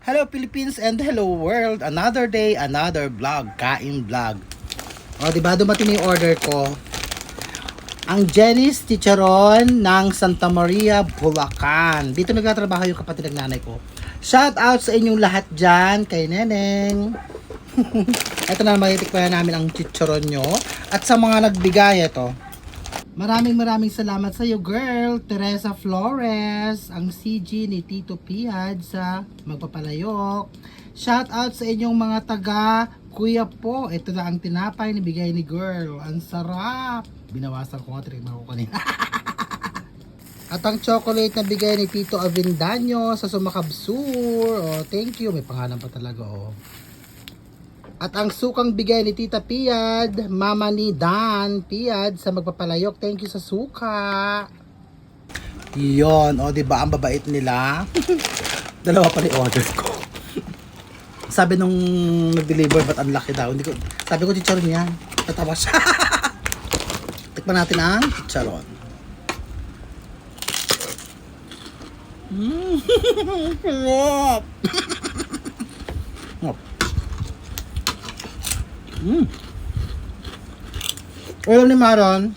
Hello Philippines and hello world. Another day, another vlog. Kain vlog. O, diba dumating yung order ko? Ang Jenny's Chicharon ng Santa Maria, Bulacan. Dito nagtatrabaho yung kapatid ng nanay ko. Shout out sa inyong lahat dyan. Kay Neneng. Ito na, magitikpan na namin ang chicharon nyo. At sa mga nagbigay, ito. Maraming salamat sa iyo, girl. Teresa Flores, ang CG ni Tito Piad sa Magpapalayok. Shout out sa inyong mga taga Kuya po. Ito na ang tinapay ni bigay ni girl. Ang sarap. Binawasan ko nga, tinignan ko kanina. At ang chocolate na bigay ni Tito Avindanyo sa Sumakabsur. Oh, thank you. May pangalan pa talaga, oh. At ang sukang bigay ni Tita Piad, mama ni Dan Piad sa Magpapalayok. Thank you sa suka. Yon, o diba ang babait nila? Dalawa pa ni order ko. Sabi nung nag-deliver, ba't ang laki daw? Hindi ko, sabi ko chicharon yan. Tatawa siya. Tikman natin ang chicharon. Sarap. Ulam ni Maron.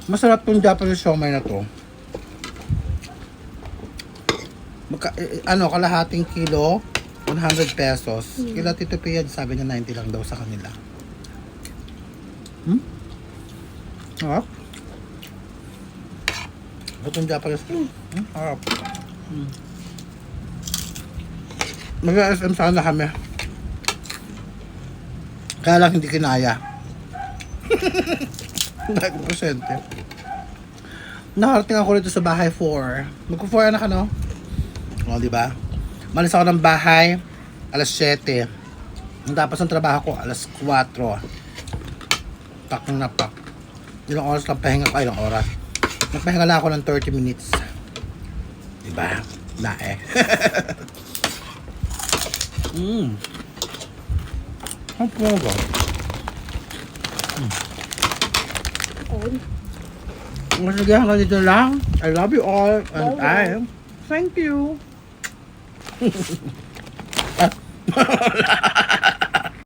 Masarap tong Japanese siomai na to. Kalahating kilo, 100 pesos. Kila Tito Piad, sabi niya 90 lang daw sa kanila. Harap. Itong Japanese. Harap. Mag-SM sana kami. Kaya lang hindi kinaya. Dahil ko presente. Nakarating ako rito sa bahay 4. Magko-4 na ka, no? O, diba? Malis ako ng bahay alas 7. Tapos ang trabaho ko alas 4. Pak na pak. Ilang oras lang pahinga ko. Ilang oras. Nagpahinga lang ako ng 30 minutes. Diba? Nae. Ang puno. Sige, hanggang dito lang. I love you all. And I thank you.